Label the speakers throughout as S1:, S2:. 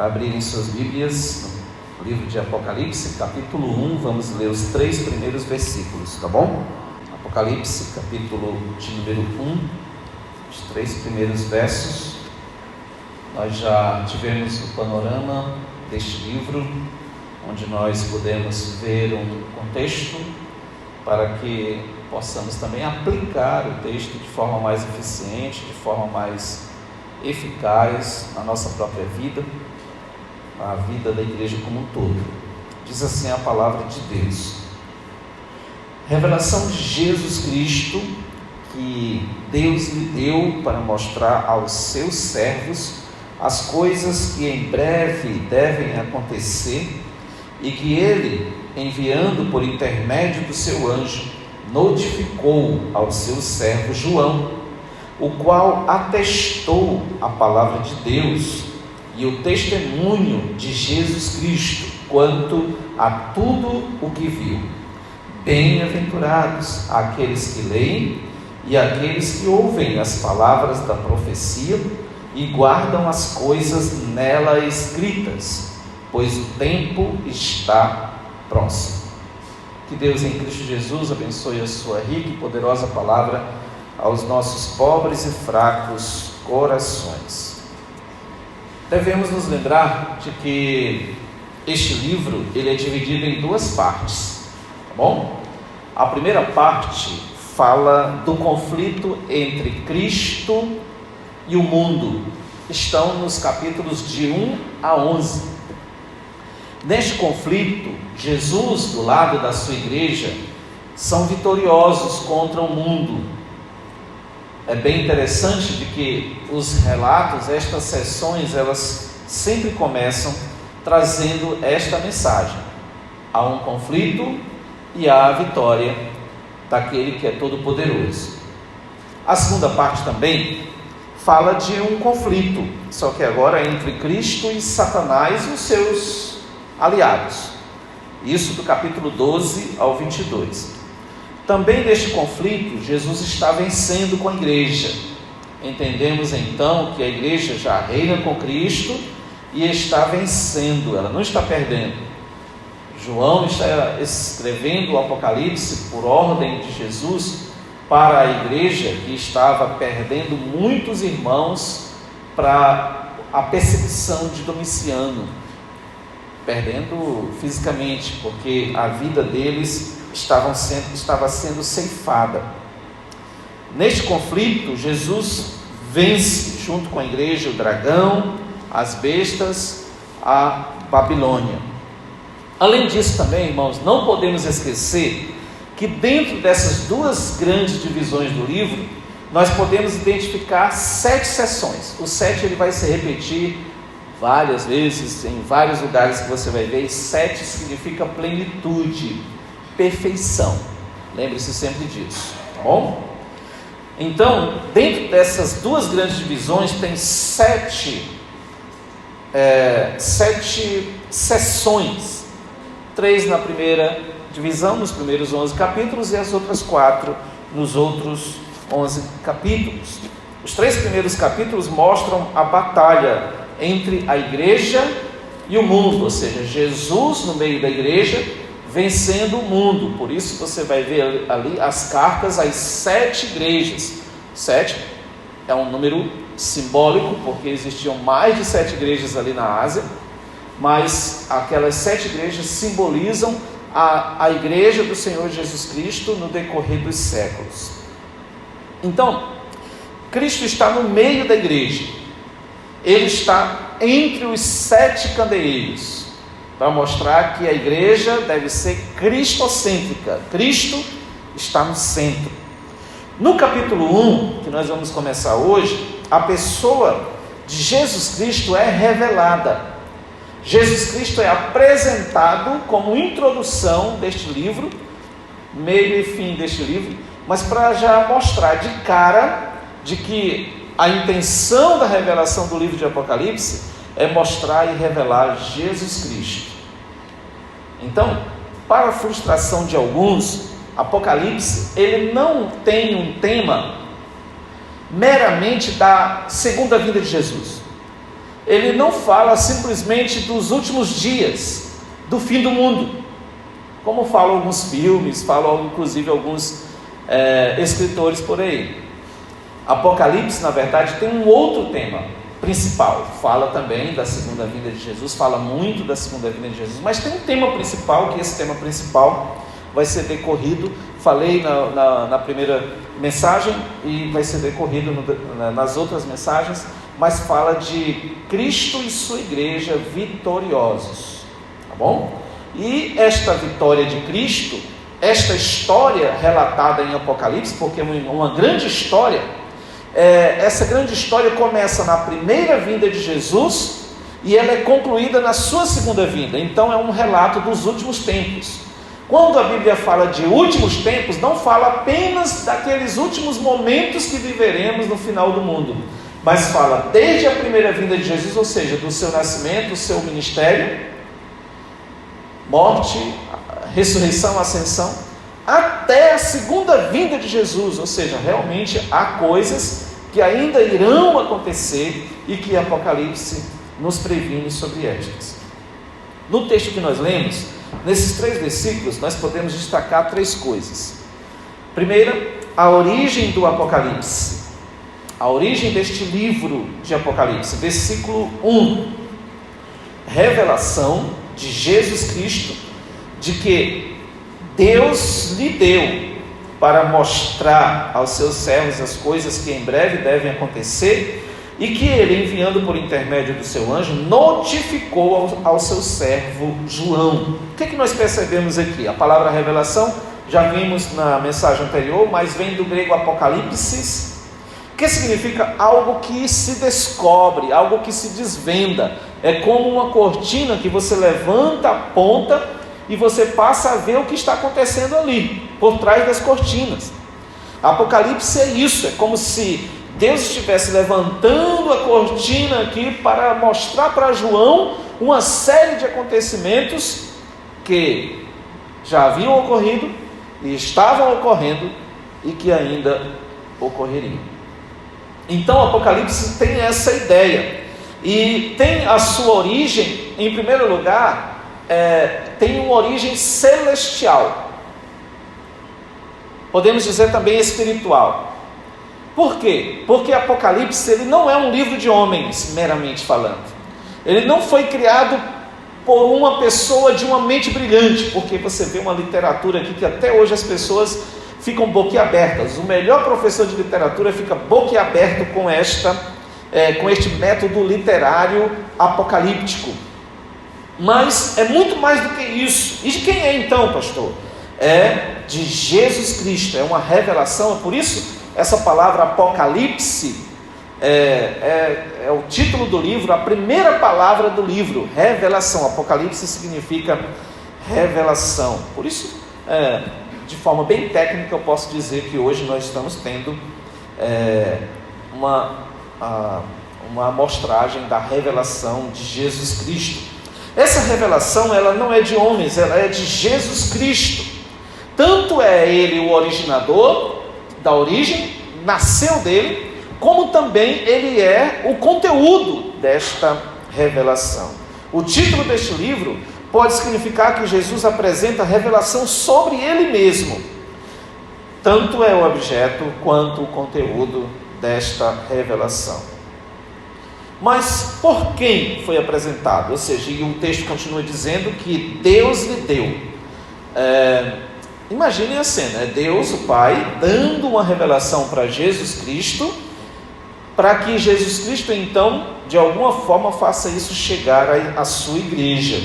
S1: para abrirem suas Bíblias no livro de Apocalipse, capítulo 1, vamos ler os 3 primeiros versículos, tá bom? Apocalipse, capítulo de número 1, os 3 primeiros versos. Nós já tivemos o panorama deste livro, onde nós podemos ver um contexto para que possamos também aplicar o texto de forma mais eficiente, de forma mais eficaz na nossa própria vida, na vida da igreja como um todo. Diz assim a palavra de Deus: revelação de Jesus Cristo, que Deus lhe deu para mostrar aos seus servos as coisas que em breve devem acontecer, e que ele, enviando por intermédio do seu anjo, notificou ao seu servo João, o qual atestou a palavra de Deus e o testemunho de Jesus Cristo quanto a tudo o que viu. Bem-aventurados aqueles que leem e aqueles que ouvem as palavras da profecia e guardam as coisas nela escritas, pois o tempo está próximo. Que Deus em Cristo Jesus abençoe a sua rica e poderosa palavra aos nossos pobres e fracos corações. Devemos nos lembrar de que este livro ele é dividido em 2 partes, tá bom? A primeira parte fala do conflito entre Cristo e o mundo. Estão nos capítulos de 1 a 11. Neste conflito, Jesus, do lado da sua igreja, são vitoriosos contra o mundo. É bem interessante de que os relatos, estas sessões, elas sempre começam trazendo esta mensagem: há um conflito e há a vitória daquele que é todo-poderoso. A segunda parte também fala de um conflito, só que agora entre Cristo e Satanás e os seus aliados. Isso do capítulo 12 ao 22. Também neste conflito, Jesus está vencendo com a igreja. Entendemos então que a igreja já reina com Cristo e está vencendo, ela não está perdendo. João está escrevendo o Apocalipse por ordem de Jesus para a igreja que estava perdendo muitos irmãos para a perseguição de Domiciano, perdendo fisicamente, porque a vida deles estava sendo ceifada. Neste conflito, Jesus vence junto com a igreja o dragão, as bestas, a Babilônia. Além disso também, irmãos, não podemos esquecer que dentro dessas 2 grandes divisões do livro, nós podemos identificar 7 seções. O 7 ele vai se repetir várias vezes, em vários lugares que você vai ver. 7 significa plenitude, perfeição. Lembre-se sempre disso, tá bom? Então, dentro dessas 2 grandes divisões, tem 7 sessões. 3 na primeira divisão, nos primeiros 11 capítulos, e as outras 4 nos outros 11 capítulos. Os 3 primeiros capítulos mostram a batalha entre a igreja e o mundo, ou seja, Jesus no meio da igreja vencendo o mundo. Por isso você vai ver ali as cartas às 7 igrejas. 7 é um número simbólico, porque existiam mais de 7 igrejas ali na Ásia, mas aquelas 7 igrejas simbolizam a igreja do Senhor Jesus Cristo no decorrer dos séculos. Então, Cristo está no meio da igreja. Ele está entre os 7 candeeiros, para mostrar que a igreja deve ser cristocêntrica. Cristo está no centro. No capítulo 1, que nós vamos começar hoje, a pessoa de Jesus Cristo é revelada. Jesus Cristo é apresentado como introdução deste livro, meio e fim deste livro, mas para já mostrar de cara de que a intenção da revelação do livro de Apocalipse é mostrar e revelar Jesus Cristo. Então, para a frustração de alguns, Apocalipse ele não tem um tema meramente da segunda vinda de Jesus. ele não fala simplesmente dos últimos dias, do fim do mundo, como falam alguns filmes, falam inclusive alguns escritores por aí. Apocalipse, na verdade, tem um outro tema principal, fala também da segunda vinda de Jesus, fala muito da segunda vinda de Jesus, mas tem um tema principal, que esse tema principal vai ser decorrido, falei na primeira mensagem e vai ser decorrido nas outras mensagens, mas fala de Cristo e sua igreja vitoriosos, tá bom? E esta vitória de Cristo, esta história relatada em Apocalipse, porque é uma grande história, essa grande história começa na primeira vinda de Jesus e ela é concluída na sua segunda vinda. Então é um relato dos últimos tempos. Quando a Bíblia fala de últimos tempos, não fala apenas daqueles últimos momentos que viveremos no final do mundo, mas fala desde a primeira vinda de Jesus, ou seja, do seu nascimento, do seu ministério, morte, ressurreição, ascensão, até a segunda vinda de Jesus, ou seja, realmente há coisas que ainda irão acontecer e que Apocalipse nos previne sobre estas. No texto que nós lemos, nesses 3 versículos, nós podemos destacar 3 coisas. Primeira, a origem do Apocalipse, a origem deste livro de Apocalipse. Versículo 1, revelação de Jesus Cristo, de que Deus lhe deu para mostrar aos seus servos as coisas que em breve devem acontecer, e que ele, enviando por intermédio do seu anjo, notificou ao seu servo João. O que nós percebemos aqui? A palavra revelação, já vimos na mensagem anterior, mas vem do grego apocalipsis, que significa algo que se descobre, algo que se desvenda. É como uma cortina que você levanta a ponta e você passa a ver o que está acontecendo ali, por trás das cortinas. Apocalipse é isso, é como se Deus estivesse levantando a cortina aqui para mostrar para João uma série de acontecimentos que já haviam ocorrido e estavam ocorrendo e que ainda ocorreriam. Então o Apocalipse tem essa ideia e tem a sua origem, em primeiro lugar, tem uma origem celestial, podemos dizer também espiritual. Por quê? Porque Apocalipse ele não é um livro de homens, meramente falando. Ele não foi criado por uma pessoa de uma mente brilhante, porque você vê uma literatura aqui que até hoje as pessoas ficam boquiabertas. O melhor professor de literatura fica boquiaberto com este método literário apocalíptico. Mas é muito mais do que isso. E de quem é então, pastor? É de Jesus Cristo, é uma revelação. É por isso essa palavra Apocalipse é o título do livro, a primeira palavra do livro, revelação. Apocalipse significa revelação. Por isso, de forma bem técnica, eu posso dizer que hoje nós estamos tendo uma amostragem da revelação de Jesus Cristo. Essa revelação, ela não é de homens, ela é de Jesus Cristo. Tanto é ele o originador da origem, nasceu dele, como também ele é o conteúdo desta revelação. O título deste livro pode significar que Jesus apresenta revelação sobre ele mesmo. Tanto é o objeto quanto o conteúdo desta revelação. Mas por quem foi apresentado? Ou seja, e o texto continua dizendo que Deus lhe deu. Imaginem a cena, é Deus, o Pai, dando uma revelação para Jesus Cristo, para que Jesus Cristo, então, de alguma forma, faça isso chegar à sua igreja.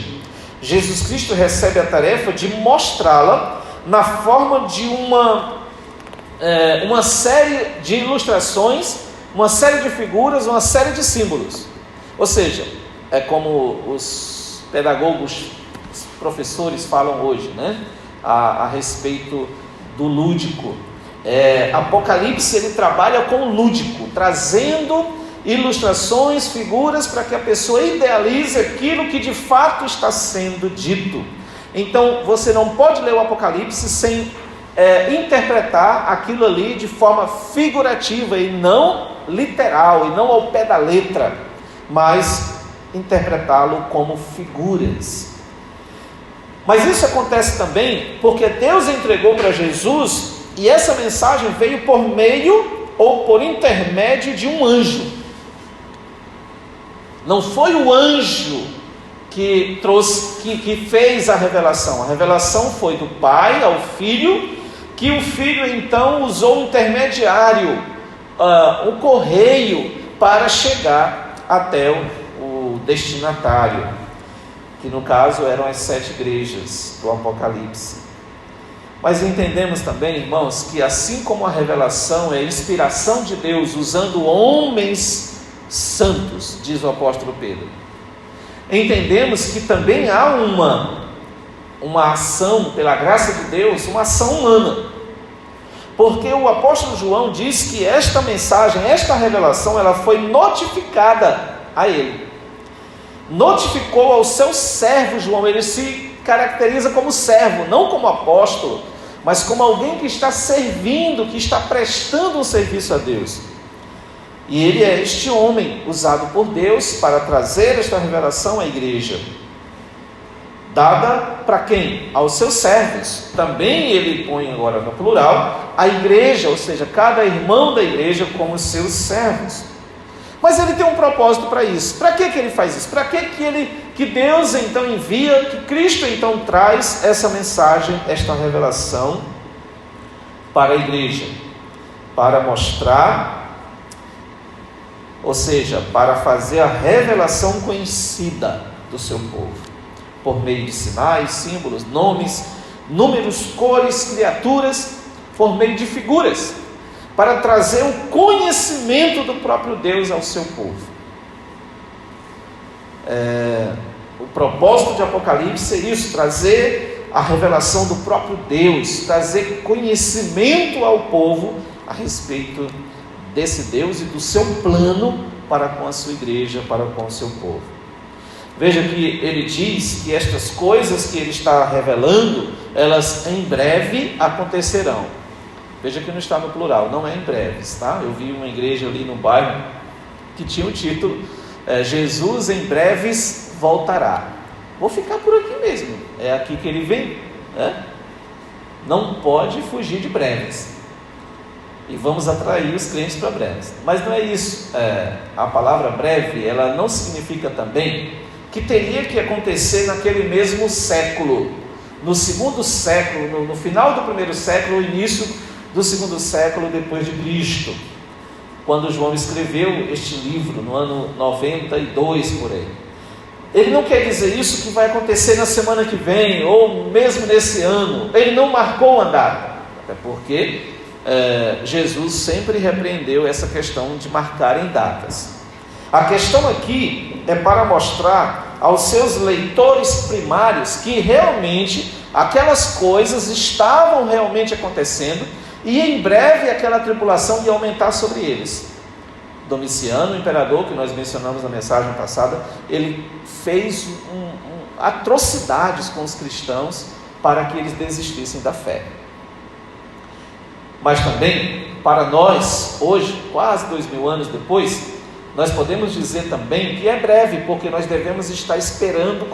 S1: Jesus Cristo recebe a tarefa de mostrá-la na forma de uma série de ilustrações, uma série de figuras, uma série de símbolos. Ou seja, é como os pedagogos, os professores falam hoje, né? A respeito do lúdico. Apocalipse ele trabalha com o lúdico, trazendo ilustrações, figuras, para que a pessoa idealize aquilo que de fato está sendo dito. Então você não pode ler o Apocalipse sem interpretar aquilo ali de forma figurativa e não literal, e não ao pé da letra, mas interpretá-lo como figuras. Mas isso acontece também porque Deus entregou para Jesus, e essa mensagem veio por meio ou por intermédio de um anjo. Não foi o anjo que fez a revelação foi do Pai ao Filho, que o Filho então usou um intermediário, um correio, para chegar até o destinatário, que no caso eram as 7 igrejas do Apocalipse. Mas entendemos também, irmãos, que assim como a revelação é a inspiração de Deus usando homens santos, diz o apóstolo Pedro, entendemos que também há uma ação, pela graça de Deus, uma ação humana. Porque o apóstolo João diz que esta mensagem, esta revelação, ela foi notificada a ele. Notificou ao seu servo João. Ele se caracteriza como servo, não como apóstolo, mas como alguém que está servindo, que está prestando um serviço a Deus. E ele é este homem usado por Deus para trazer esta revelação à igreja. Dada para quem? Aos seus servos. Também ele põe agora no plural a igreja, ou seja, cada irmão da igreja como seus servos. Mas ele tem um propósito para isso. Para que ele faz isso? Para que Deus então envia, que Cristo então traz essa mensagem, esta revelação para a igreja? Para mostrar, ou seja, para fazer a revelação conhecida do seu povo, por meio de sinais, símbolos, nomes, números, cores, criaturas, por meio de figuras, para trazer o conhecimento do próprio Deus ao seu povo. O propósito de Apocalipse é isso, trazer a revelação do próprio Deus, trazer conhecimento ao povo a respeito desse Deus e do seu plano para com a sua igreja, para com o seu povo. Veja que ele diz que estas coisas que ele está revelando, elas em breve acontecerão. Veja que não está no plural, não é em breves, tá? Eu vi uma igreja ali no bairro que tinha o título Jesus em breves voltará. Vou ficar por aqui mesmo, é aqui que ele vem, né? Não pode fugir de breves. E vamos atrair os clientes para breves. Mas não é isso. A palavra breve, ela não significa também que teria que acontecer naquele mesmo século, no segundo século, no final do primeiro século, início do segundo século depois de Cristo, quando João escreveu este livro, no ano 92 por aí. Ele não quer dizer isso que vai acontecer na semana que vem, ou mesmo nesse ano. Ele não marcou uma data, até porque Jesus sempre repreendeu essa questão de marcar em datas. A questão aqui é para mostrar aos seus leitores primários que realmente aquelas coisas estavam realmente acontecendo, e em breve aquela tribulação ia aumentar sobre eles. Domiciano, o imperador, que nós mencionamos na mensagem passada, ele fez atrocidades com os cristãos para que eles desistissem da fé. Mas também, para nós, hoje, quase 2000 anos depois, nós podemos dizer também que é breve, porque nós devemos estar esperando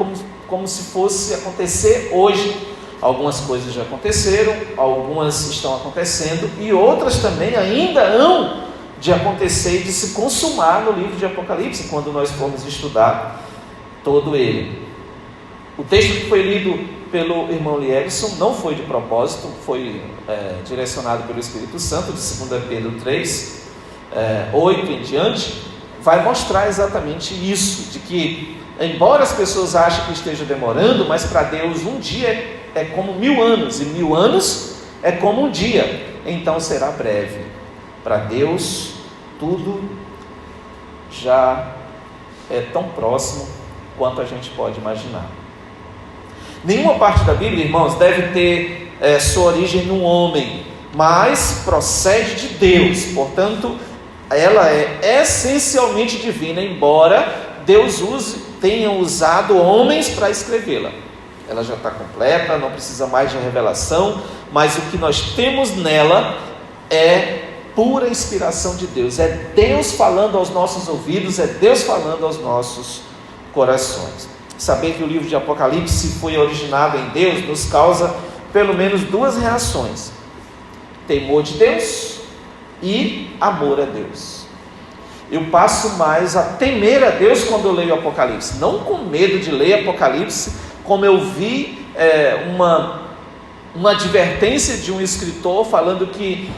S1: como se fosse acontecer hoje. Algumas coisas já aconteceram, algumas estão acontecendo, e outras também ainda hão de acontecer e de se consumar no livro de Apocalipse, quando nós formos estudar todo ele. O texto que foi lido pelo irmão Liegson não foi de propósito, foi direcionado pelo Espírito Santo, de 2 Pedro 3, 8 em diante, vai mostrar exatamente isso, de que, embora as pessoas achem que esteja demorando, mas para Deus um dia é como 1000 anos, e 1000 anos é como um dia, então será breve. Para Deus, tudo já é tão próximo quanto a gente pode imaginar. Nenhuma parte da Bíblia, irmãos, deve ter sua origem num homem, mas procede de Deus, portanto, ela é essencialmente divina, embora Deus tenha usado homens para escrevê-la. Ela já está completa, não precisa mais de revelação, mas o que nós temos nela é pura inspiração de Deus, é Deus falando aos nossos ouvidos, é Deus falando aos nossos corações. Saber que o livro de Apocalipse foi originado em Deus nos causa pelo menos duas reações: temor de Deus e amor a Deus. Eu passo mais a temer a Deus quando eu leio Apocalipse, não com medo de ler Apocalipse, como eu vi uma advertência de um escritor falando que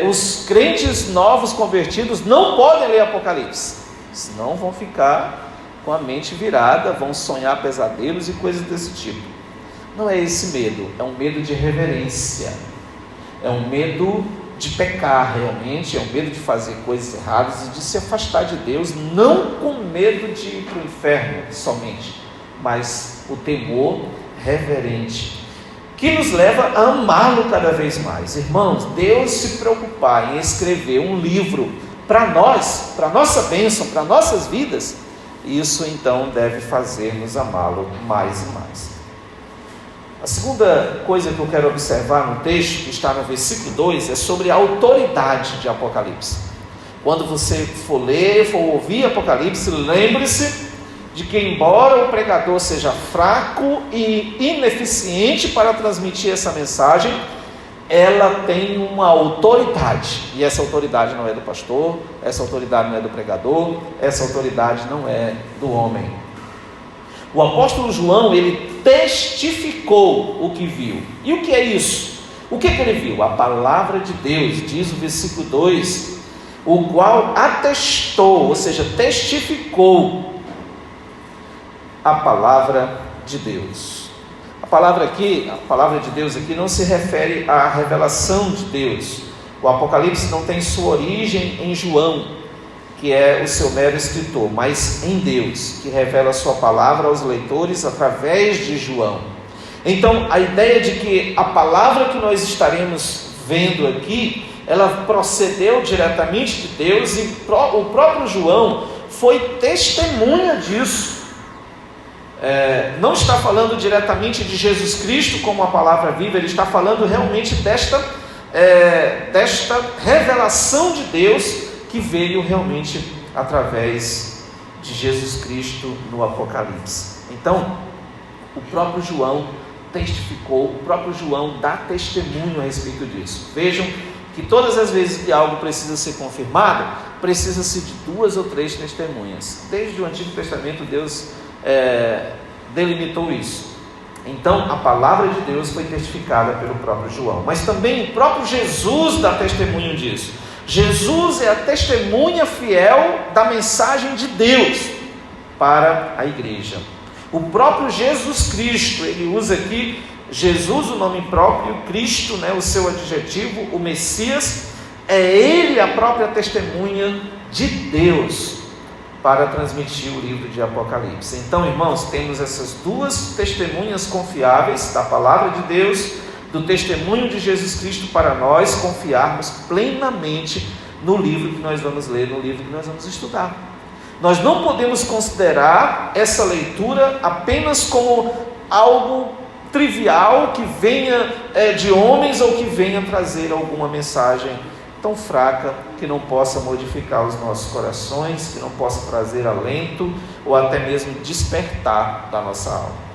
S1: os crentes novos convertidos não podem ler Apocalipse, senão vão ficar com a mente virada, vão sonhar pesadelos e coisas desse tipo. Não é esse medo, é um medo de reverência, é um medo de pecar realmente, é um medo de fazer coisas erradas e de se afastar de Deus, não com medo de ir para o inferno somente, mas o temor reverente, que nos leva a amá-lo cada vez mais. Irmãos, Deus se preocupar em escrever um livro para nós, para nossa bênção, para nossas vidas, isso então deve fazer-nos amá-lo mais e mais. A segunda coisa que eu quero observar no texto, que está no versículo 2, é sobre a autoridade de Apocalipse. Quando você for ler, for ouvir Apocalipse, lembre-se de que, embora o pregador seja fraco e ineficiente para transmitir essa mensagem, ela tem uma autoridade, e essa autoridade não é do pastor, essa autoridade não é do pregador, essa autoridade não é do homem. O apóstolo João, ele testificou o que viu. E o que é isso? O que ele viu? A palavra de Deus, diz o versículo 2, o qual atestou, ou seja, testificou a palavra de Deus. A palavra de Deus aqui não se refere à revelação de Deus. O Apocalipse não tem sua origem em João, que é o seu mero escritor, mas em Deus, que revela a sua palavra aos leitores através de João. Então, a ideia de que a palavra que nós estaremos vendo aqui, ela procedeu diretamente de Deus, e o próprio João foi testemunha disso. Não está falando diretamente de Jesus Cristo como a palavra viva, ele está falando realmente desta revelação de Deus que veio realmente através de Jesus Cristo no Apocalipse. Então, o próprio João testificou, o próprio João dá testemunho a respeito disso. Vejam que todas as vezes que algo precisa ser confirmado, precisa-se de 2 ou 3 testemunhas. Desde o Antigo Testamento, Deus delimitou isso. Então, a palavra de Deus foi testificada pelo próprio João, mas também o próprio Jesus dá testemunho disso. Jesus é a testemunha fiel da mensagem de Deus para a igreja. O próprio Jesus Cristo, ele usa aqui Jesus, o nome próprio, Cristo, o seu adjetivo, o Messias, é ele a própria testemunha de Deus para transmitir o livro de Apocalipse. Então, irmãos, temos essas 2 testemunhas confiáveis da palavra de Deus, do testemunho de Jesus Cristo, para nós confiarmos plenamente no livro que nós vamos ler, no livro que nós vamos estudar. Nós não podemos considerar essa leitura apenas como algo trivial que venha de homens, ou que venha trazer alguma mensagem tão fraca que não possa modificar os nossos corações, que não possa trazer alento ou até mesmo despertar da nossa alma.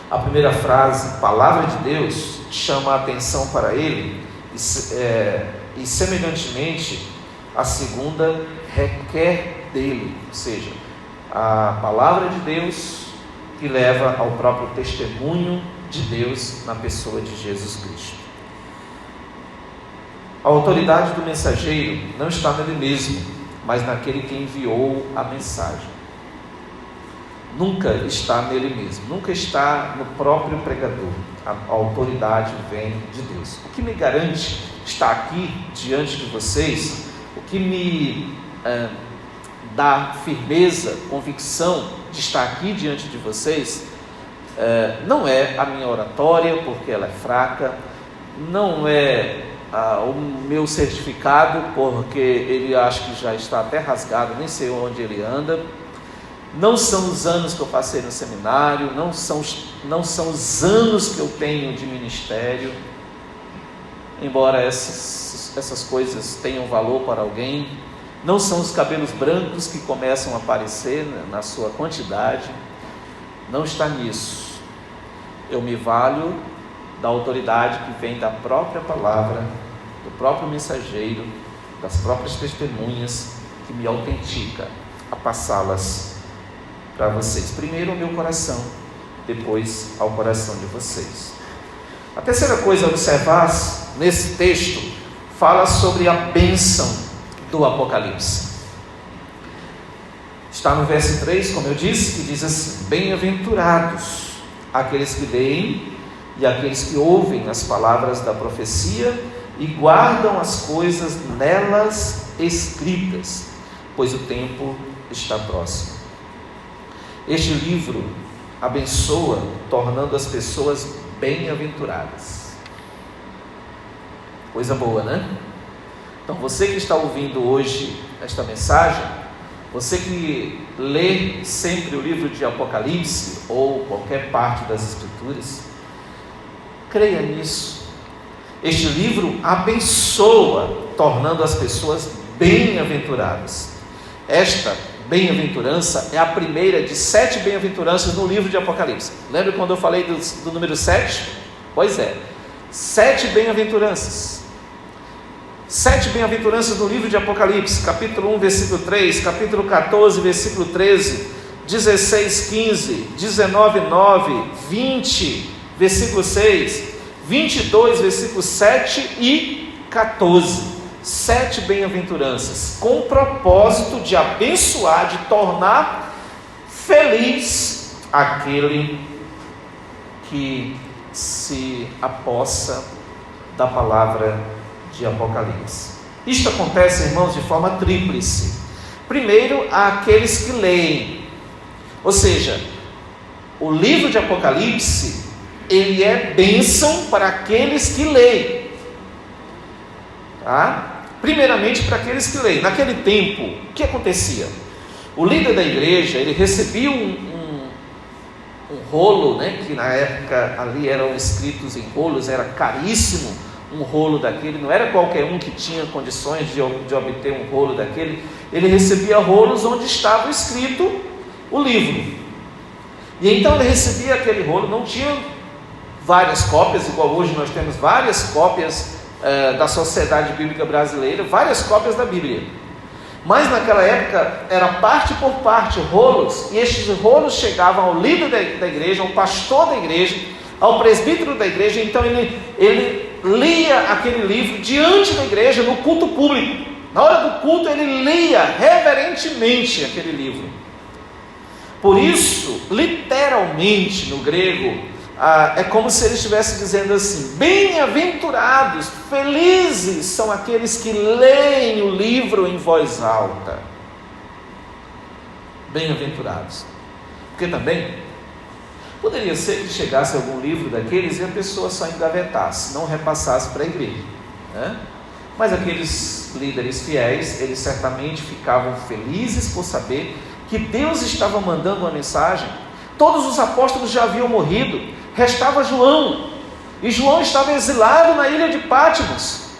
S1: A primeira frase, palavra de Deus, chama a atenção para ele, e semelhantemente a segunda requer dele, ou seja, a palavra de Deus que leva ao próprio testemunho de Deus na pessoa de Jesus Cristo. A autoridade do mensageiro não está nele mesmo, mas naquele que enviou a mensagem. Nunca está nele mesmo, nunca está no próprio pregador. A autoridade vem de Deus. O que me garante estar aqui diante de vocês, o que me dá firmeza, convicção de estar aqui diante de vocês, não é a minha oratória, porque ela é fraca, não é o meu certificado, porque ele acho que já está até rasgado, nem sei onde ele anda, não são os anos que eu passei no seminário, não são os anos que eu tenho de ministério, embora essas coisas tenham valor para alguém, não são os cabelos brancos que começam a aparecer na sua quantidade, não está nisso. Eu me valho da autoridade que vem da própria palavra, do próprio mensageiro, das próprias testemunhas, que me autentica a passá-las para vocês. Primeiro ao meu coração, depois ao coração de vocês. A terceira coisa a observar nesse texto fala sobre a bênção do Apocalipse. Está no verso 3, como eu disse, que diz assim: bem-aventurados aqueles que leem e aqueles que ouvem as palavras da profecia e guardam as coisas nelas escritas, pois o tempo está próximo. Este livro abençoa, tornando as pessoas bem-aventuradas. Coisa boa, né? Então, você que está ouvindo hoje esta mensagem, você que lê sempre o livro de Apocalipse ou qualquer parte das Escrituras, creia nisso. Este livro abençoa, tornando as pessoas bem-aventuradas. Esta bem-aventurança é a primeira de 7 bem-aventuranças no livro de Apocalipse. Lembra quando eu falei do número 7? Pois é, 7 bem-aventuranças. 7 bem-aventuranças no livro de Apocalipse, capítulo 1, versículo 3, capítulo 14, versículo 13, 16, 15, 19, 9, 20, versículo 6, 22, versículo 7 e 14. 7 bem-aventuranças, com o propósito de abençoar, de tornar feliz aquele que se apossa da palavra de Apocalipse. Isto acontece, irmãos, de forma tríplice. Primeiro, àqueles que leem, ou seja, o livro de Apocalipse, ele é bênção para aqueles que leem, tá? Primeiramente para aqueles que leem. Naquele tempo, o que acontecia? O líder da igreja, ele recebia um rolo, né, que na época ali eram escritos em rolos, era caríssimo um rolo daquele, não era qualquer um que tinha condições de obter um rolo daquele. Ele recebia rolos onde estava escrito o livro, e então ele recebia aquele rolo, não tinha várias cópias, igual hoje nós temos várias cópias da Sociedade Bíblica Brasileira, várias cópias da Bíblia, mas naquela época era parte por parte, rolos, e estes rolos chegavam ao líder da igreja, ao pastor da igreja, ao presbítero da igreja. Então ele lia aquele livro diante da igreja no culto público. Na hora do culto ele lia reverentemente aquele livro. Por isso, literalmente no grego, é como se ele estivesse dizendo assim: bem-aventurados, felizes são aqueles que leem o livro em voz alta. Bem-aventurados. Porque também poderia ser que chegasse algum livro daqueles e a pessoa só engavetasse, não repassasse para a igreja, né? Mas aqueles líderes fiéis, eles certamente ficavam felizes por saber que Deus estava mandando uma mensagem. Todos os apóstolos já haviam morrido, restava João, e João estava exilado na ilha de Patmos.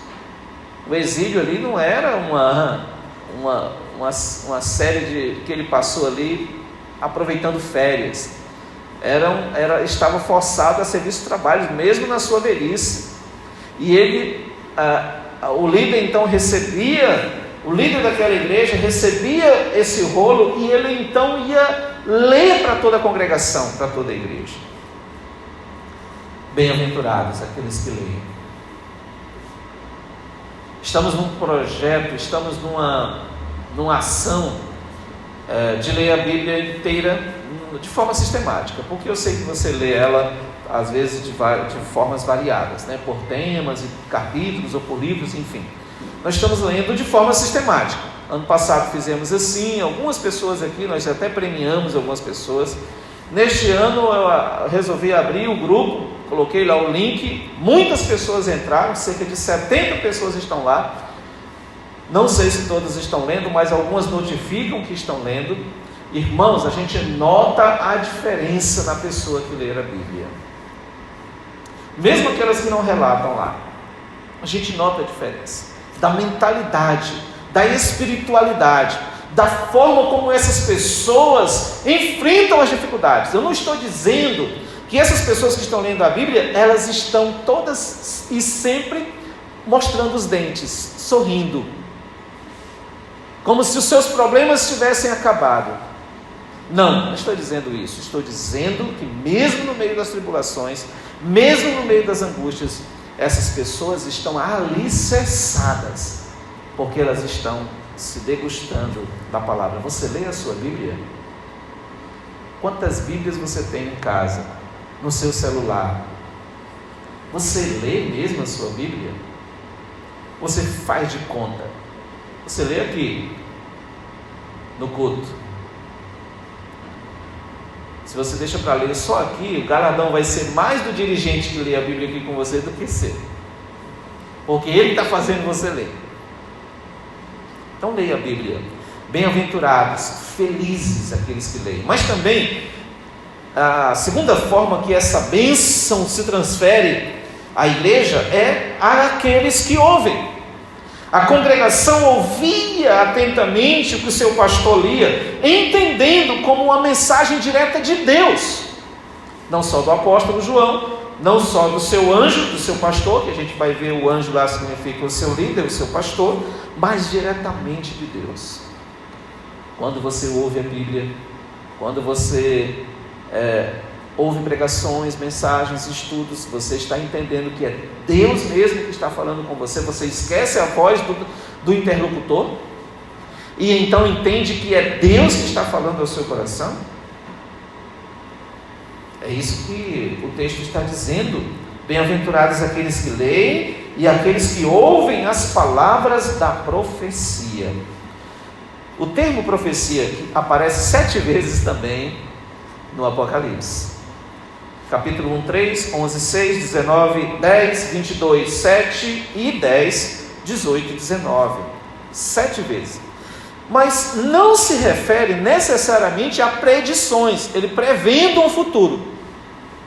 S1: O exílio ali não era uma série que ele passou ali aproveitando férias. Estava forçado a serviço de trabalho, mesmo na sua velhice. E ele, o líder então o líder daquela igreja recebia esse rolo, e ele então ia ler para toda a congregação, para toda a igreja. Bem-aventurados aqueles que leem. Estamos num projeto, estamos numa ação de ler a Bíblia inteira de forma sistemática, porque eu sei que você lê ela às vezes de formas variadas, né? Por temas e capítulos ou por livros, enfim. Nós estamos lendo de forma sistemática. Ano passado fizemos assim, algumas pessoas aqui, nós até premiamos algumas pessoas. Neste ano eu resolvi abrir o grupo, coloquei lá o link, muitas pessoas entraram, cerca de 70 pessoas estão lá. Não sei se todas estão lendo, mas algumas notificam que estão lendo. Irmãos, a gente nota a diferença na pessoa que lê a Bíblia, mesmo aquelas que não relatam lá. A gente nota a diferença da mentalidade, da espiritualidade, da forma como essas pessoas enfrentam as dificuldades. Eu não estou dizendo que essas pessoas que estão lendo a Bíblia, elas estão todas e sempre mostrando os dentes, sorrindo, como se os seus problemas tivessem acabado. Não estou dizendo isso. Estou dizendo que mesmo no meio das tribulações, mesmo no meio das angústias, essas pessoas estão alicerçadas, porque elas estão se degustando da palavra. Você lê a sua Bíblia? Quantas Bíblias você tem em casa, no seu celular? Você lê mesmo a sua Bíblia? Você faz de conta? Você lê aqui, no culto. Se você deixa para ler só aqui, o galardão vai ser mais do dirigente que lê a Bíblia aqui com você do que seu, porque ele está fazendo você ler. Então leia a Bíblia. Bem-aventurados, felizes aqueles que leem. Mas também a segunda forma que essa bênção se transfere à igreja é àqueles que ouvem. A congregação ouvia atentamente o que o seu pastor lia, entendendo como uma mensagem direta de Deus, não só do apóstolo João, não só do seu anjo, do seu pastor, que a gente vai ver o anjo lá significa o seu líder, o seu pastor, mas diretamente de Deus. Quando você ouve a Bíblia, quando você ouve pregações, mensagens, estudos, você está entendendo que é Deus mesmo que está falando com você. Você esquece a voz do interlocutor e então entende que é Deus que está falando ao seu coração. É isso que o texto está dizendo. Bem-aventurados aqueles que leem e aqueles que ouvem as palavras da profecia. O termo profecia aqui aparece 7 vezes também no Apocalipse. Capítulo 1, 3, 11, 6, 19, 10, 22, 7 e 10, 18 e 19. 7 vezes. Mas não se refere necessariamente a predições, ele prevendo um futuro.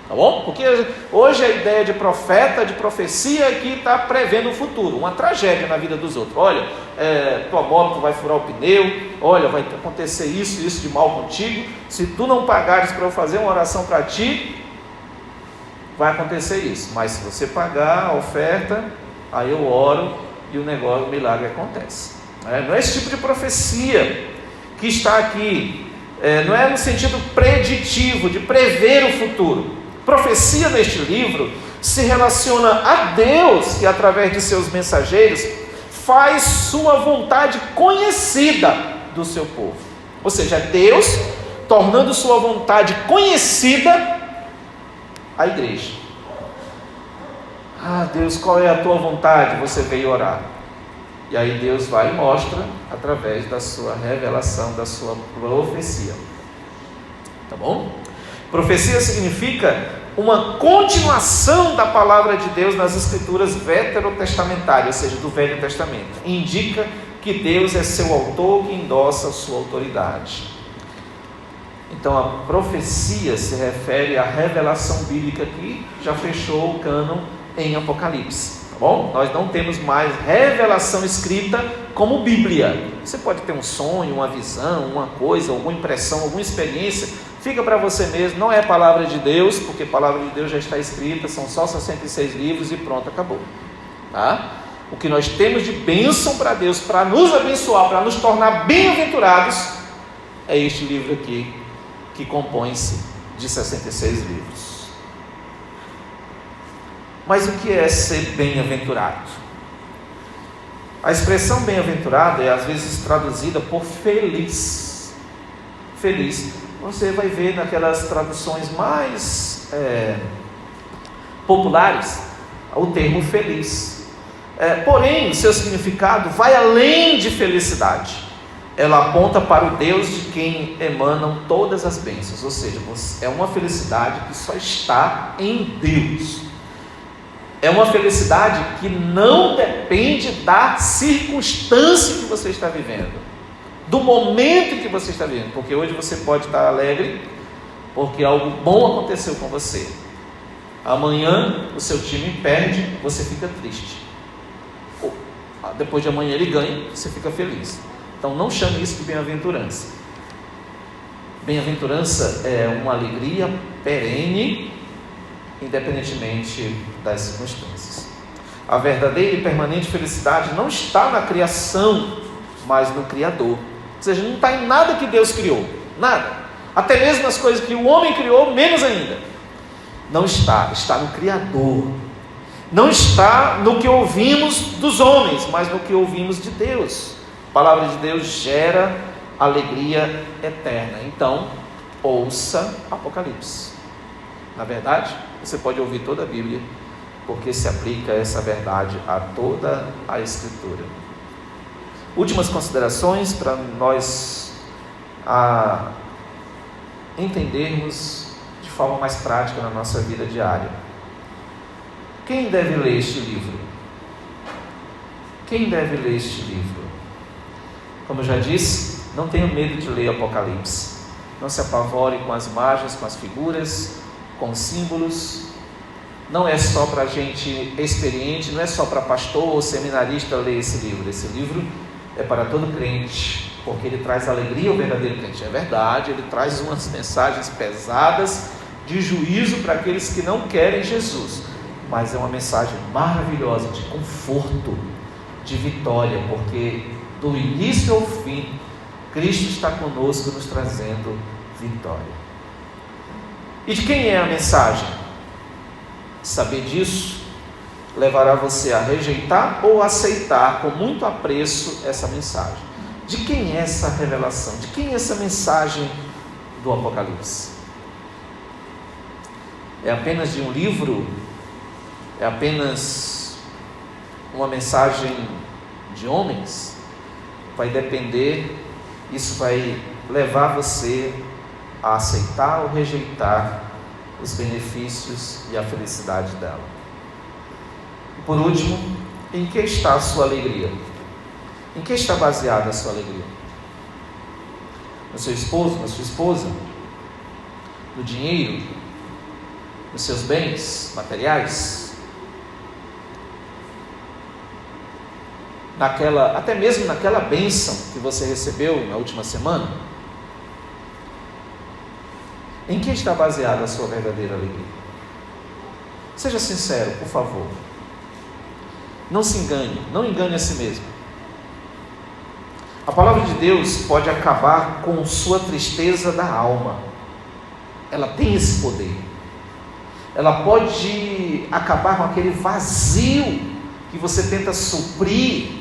S1: Tá bom? Porque hoje a ideia de profeta, de profecia, é que está prevendo o futuro, uma tragédia na vida dos outros. Olha, tua moto vai furar o pneu, olha, vai acontecer isso de mal contigo, se tu não pagares para eu fazer uma oração para ti, vai acontecer isso. Mas se você pagar a oferta, aí eu oro e o negócio, o milagre acontece. Não é esse tipo de profecia que está aqui, não é no sentido preditivo, de prever o futuro. Profecia neste livro se relaciona a Deus, que através de seus mensageiros faz sua vontade conhecida do seu povo. Ou seja, Deus tornando sua vontade conhecida à igreja. Deus, qual é a tua vontade? Você veio orar. E aí Deus vai e mostra através da sua revelação, da sua profecia. Tá bom? Profecia significa uma continuação da palavra de Deus nas escrituras veterotestamentárias, ou seja, do Velho Testamento. Indica que Deus é seu autor, que endossa a sua autoridade. Então a profecia se refere à revelação bíblica que já fechou o cânon em Apocalipse. Tá bom? Nós não temos mais revelação escrita como Bíblia. Você pode ter um sonho, uma visão, uma coisa, alguma impressão, alguma experiência, fica para você mesmo, não é palavra de Deus, porque a palavra de Deus já está escrita, são só 66 livros e pronto, acabou. Tá? O que nós temos de bênção para Deus, para nos abençoar, para nos tornar bem-aventurados, é este livro aqui, que compõe-se de 66 livros. Mas o que é ser bem-aventurado? A expressão bem-aventurado é às vezes traduzida por feliz. Feliz. Você vai ver naquelas traduções mais populares o termo feliz. Porém, o seu significado vai além de felicidade. Ela aponta para o Deus de quem emanam todas as bênçãos. Ou seja, é uma felicidade que só está em Deus. É uma felicidade que não depende da circunstância que você está vivendo, do momento que você está vivendo, porque hoje você pode estar alegre, porque algo bom aconteceu com você. Amanhã o seu time perde, você fica triste. depois de amanhã ele ganha, você fica feliz. Então não chame isso de bem-aventurança. Bem-aventurança é uma alegria perene, independentemente das circunstâncias. A verdadeira e permanente felicidade não está na criação, mas no Criador. Ou seja, não está em nada que Deus criou, nada. Até mesmo nas coisas que o homem criou, menos ainda. Não está, está no Criador. Não está no que ouvimos dos homens, mas no que ouvimos de Deus. A palavra de Deus gera alegria eterna. Então, ouça Apocalipse. Na verdade, você pode ouvir toda a Bíblia, porque se aplica essa verdade a toda a Escritura. Últimas considerações para nós entendermos de forma mais prática na nossa vida diária. Quem deve ler este livro? Quem deve ler este livro? Como eu já disse, não tenha medo de ler Apocalipse. Não se apavore com as imagens, com as figuras, com os símbolos. Não é só para gente experiente, não é só para pastor ou seminarista ler esse livro. Esse livro é para todo crente, porque ele traz alegria ao verdadeiro crente. É verdade, ele traz umas mensagens pesadas de juízo para aqueles que não querem Jesus, mas é uma mensagem maravilhosa de conforto, de vitória, porque do início ao fim, Cristo está conosco nos trazendo vitória. E de quem é a mensagem? Saber disso levará você a rejeitar ou aceitar com muito apreço essa mensagem. De quem é essa revelação? De quem é essa mensagem do Apocalipse? É apenas de um livro? É apenas uma mensagem de homens? Vai depender, isso vai levar você a aceitar ou rejeitar os benefícios e a felicidade dela. E por último, em que está a sua alegria? Em que está baseada a sua alegria? No seu esposo, na sua esposa? No dinheiro? Nos seus bens materiais? Até mesmo naquela bênção que você recebeu na última semana? Em que está baseada a sua verdadeira alegria? Seja sincero, por favor. Não se engane, não engane a si mesmo. A palavra de Deus pode acabar com sua tristeza da alma. Ela tem esse poder. Ela pode acabar com aquele vazio que você tenta suprir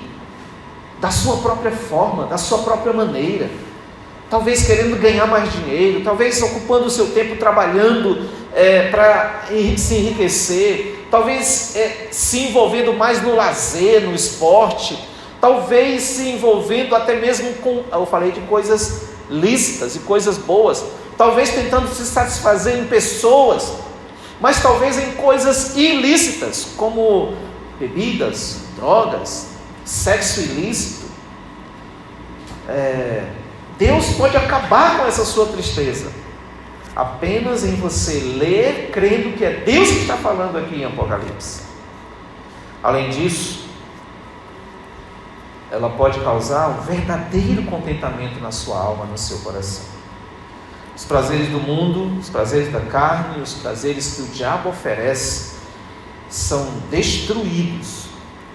S1: da sua própria forma, da sua própria maneira, talvez querendo ganhar mais dinheiro, talvez ocupando o seu tempo trabalhando para se enriquecer, talvez se envolvendo mais no lazer, no esporte, talvez se envolvendo até mesmo com, eu falei de coisas lícitas e coisas boas, talvez tentando se satisfazer em pessoas, mas talvez em coisas ilícitas, como bebidas, drogas, sexo ilícito. Deus pode acabar com essa sua tristeza apenas em você ler, crendo que é Deus que está falando aqui em Apocalipse. Além disso, ela pode causar um verdadeiro contentamento na sua alma, no seu coração. Os prazeres do mundo, os prazeres da carne, os prazeres que o diabo oferece são destruídos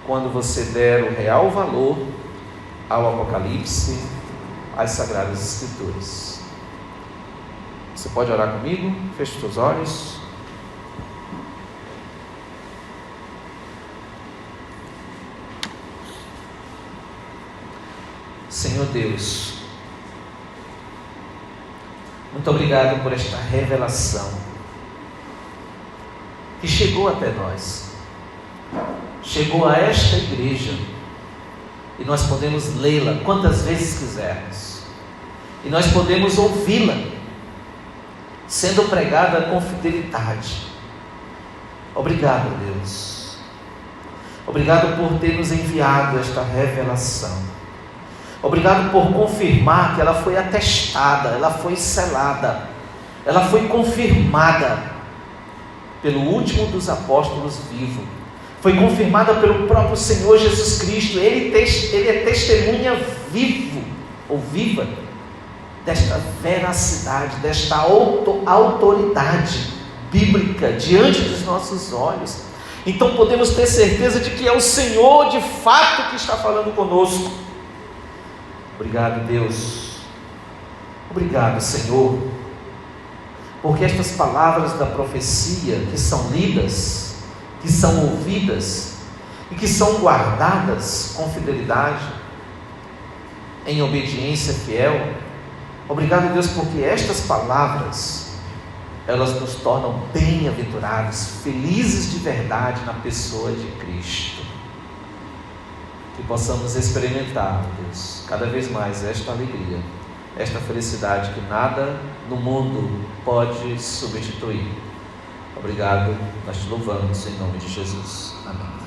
S1: quando você der o real valor ao Apocalipse, às Sagradas Escrituras. Você pode orar comigo? Feche os seus olhos. Senhor Deus, muito obrigado por esta revelação que chegou até nós, chegou a esta igreja, e nós podemos lê-la quantas vezes quisermos, e nós podemos ouvi-la sendo pregada com fidelidade. Obrigado, Deus. Obrigado por ter nos enviado esta revelação. Obrigado por confirmar que ela foi atestada, ela foi selada, ela foi confirmada pelo último dos apóstolos vivo. foi confirmada pelo próprio Senhor Jesus Cristo. Ele é testemunha viva desta veracidade, desta autoridade bíblica diante dos nossos olhos. Então podemos ter certeza de que é o Senhor de fato que está falando conosco. Obrigado, Deus. Obrigado, Senhor, porque estas palavras da profecia que são lidas, que são ouvidas e que são guardadas com fidelidade, em obediência fiel. Obrigado, Deus, porque estas palavras, elas nos tornam bem-aventurados, felizes de verdade na pessoa de Cristo. Que possamos experimentar, Deus, cada vez mais esta alegria, esta felicidade que nada no mundo pode substituir. Obrigado, nós te louvamos em nome de Jesus. Amém.